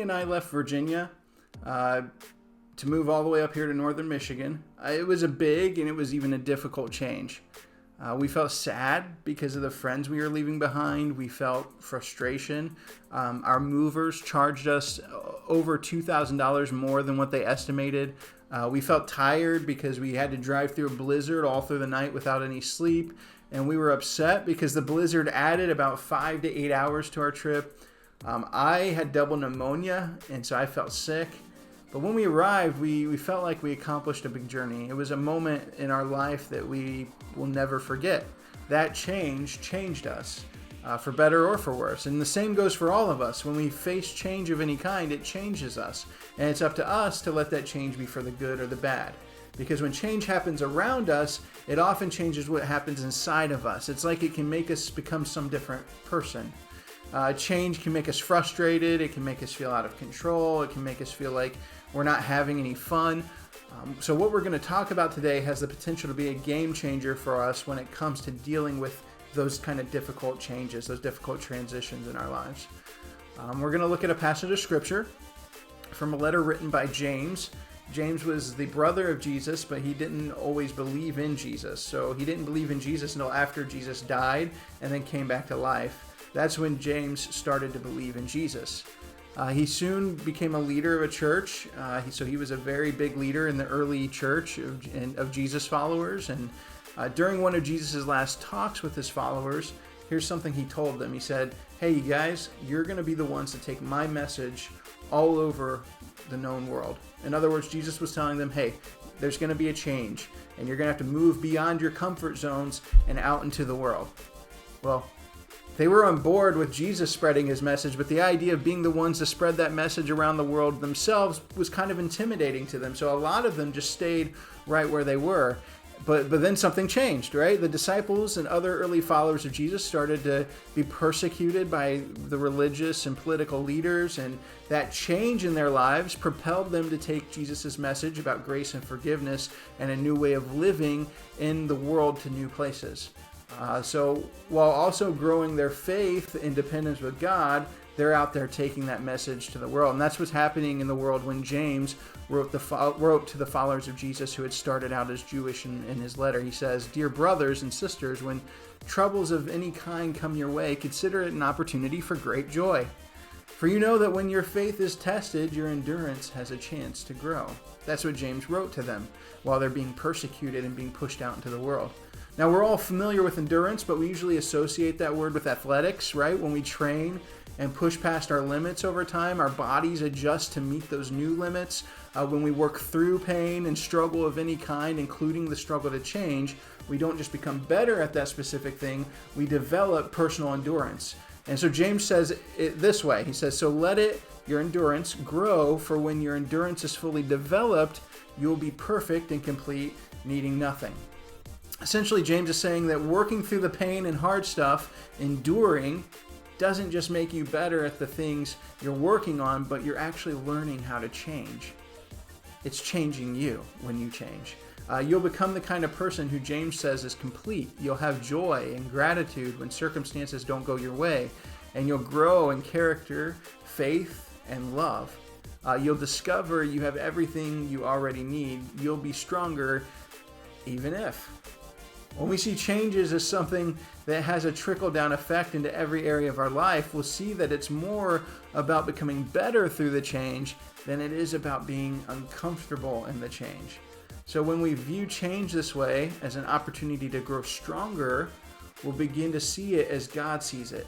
and I left Virginia to move all the way up here to northern Michigan. It was a big and it was even a difficult change. We felt sad because of the friends we were leaving behind. We felt frustration. Our movers charged us over $2,000 more than what they estimated. We felt tired because we had to drive through a blizzard all through the night without any sleep. And we were upset because the blizzard added about 5 to 8 hours to our trip. I had double pneumonia, and so I felt sick. But when we arrived, we felt like we accomplished a big journey. It was a moment in our life that we will never forget. That change changed us, for better or for worse. And the same goes for all of us. When we face change of any kind, it changes us. And it's up to us to let that change be for the good or the bad. Because when change happens around us, it often changes what happens inside of us. It's like it can make us become some different person. Change can make us frustrated. It can make us feel out of control. It can make us feel like we're not having any fun. So what we're going to talk about today has the potential to be a game changer for us when it comes to dealing with those kind of difficult changes, those difficult transitions in our lives. We're going to look at a passage of scripture from a letter written by James. James was the brother of Jesus, but he didn't always believe in Jesus. So he didn't believe in Jesus until after Jesus died and then came back to life. That's when James started to believe in Jesus. He soon became a leader of a church. So he was a very big leader in the early church of Jesus followers. And during one of Jesus' last talks with his followers, here's something he told them. He said, "Hey, you guys, you're going to be the ones to take my message all over the known world." In other words, Jesus was telling them, hey, there's going to be a change, and you're going to have to move beyond your comfort zones and out into the world. Well, they were on board with Jesus spreading his message, but the idea of being the ones to spread that message around the world themselves was kind of intimidating to them. So a lot of them just stayed right where they were. But then something changed, right? The disciples and other early followers of Jesus started to be persecuted by the religious and political leaders, and that change in their lives propelled them to take Jesus' message about grace and forgiveness and a new way of living in the world to new places. So while also growing their faith in dependence with God, they're out there taking that message to the world. And that's what's happening in the world when James wrote to the followers of Jesus who had started out as Jewish in his letter. He says, "Dear brothers and sisters, when troubles of any kind come your way, consider it an opportunity for great joy. For you know that when your faith is tested, your endurance has a chance to grow." That's what James wrote to them while they're being persecuted and being pushed out into the world. Now, we're all familiar with endurance, but we usually associate that word with athletics, right? When we train and push past our limits over time, our bodies adjust to meet those new limits. When we work through pain and struggle of any kind, including the struggle to change, we don't just become better at that specific thing, we develop personal endurance. And so James says it this way. He says, "So let your endurance grow, for when your endurance is fully developed, you will be perfect and complete, needing nothing." Essentially, James is saying that working through the pain and hard stuff, enduring, doesn't just make you better at the things you're working on, but you're actually learning how to change. It's changing you when you change. You'll become the kind of person who James says is complete. You'll have joy and gratitude when circumstances don't go your way, and you'll grow in character, faith, and love. You'll discover you have everything you already need. You'll be stronger even if. When we see changes as something that has a trickle-down effect into every area of our life, we'll see that it's more about becoming better through the change than it is about being uncomfortable in the change. So when we view change this way as an opportunity to grow stronger, we'll begin to see it as God sees it.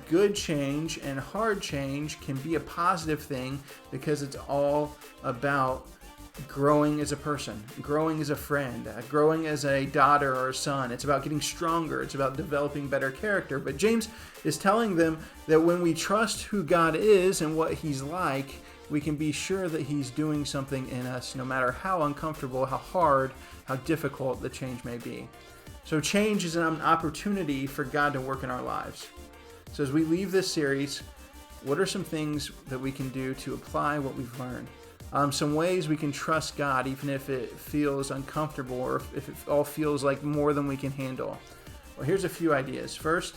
Good change and hard change can be a positive thing because it's all about growing as a person, growing as a friend, growing as a daughter or a son. It's about getting stronger. It's about developing better character. But James is telling them that when we trust who God is and what he's like, we can be sure that he's doing something in us, no matter how uncomfortable, how hard, how difficult the change may be. So change is an opportunity for God to work in our lives. So as we leave this series, what are some things that we can do to apply what we've learned? Some ways we can trust God even if it feels uncomfortable or if it all feels like more than we can handle. Well, here's a few ideas. First,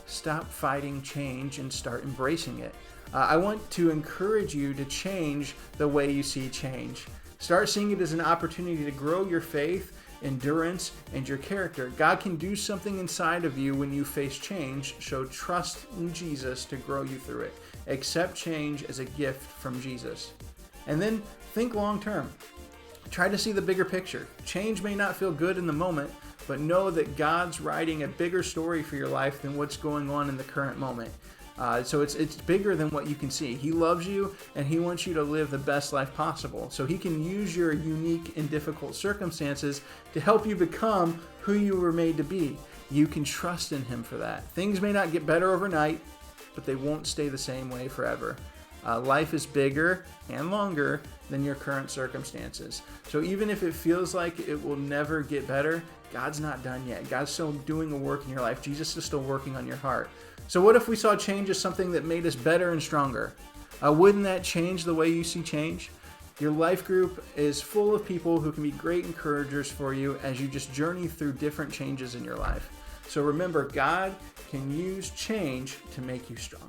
stop fighting change and start embracing it. I want to encourage you to change the way you see change. Start seeing it as an opportunity to grow your faith, endurance, and your character. God can do something inside of you when you face change, so trust in Jesus to grow you through it. Accept change as a gift from Jesus. And then think long term. Try to see the bigger picture. Change may not feel good in the moment, but know that God's writing a bigger story for your life than what's going on in the current moment. So it's bigger than what you can see. He loves you, and He wants you to live the best life possible. So He can use your unique and difficult circumstances to help you become who you were made to be. You can trust in Him for that. Things may not get better overnight, but they won't stay the same way forever. Life is bigger and longer than your current circumstances. So even if it feels like it will never get better, God's not done yet. God's still doing a work in your life. Jesus is still working on your heart. So what if we saw change as something that made us better and stronger? Wouldn't that change the way you see change? Your life group is full of people who can be great encouragers for you as you just journey through different changes in your life. So remember, God can use change to make you stronger.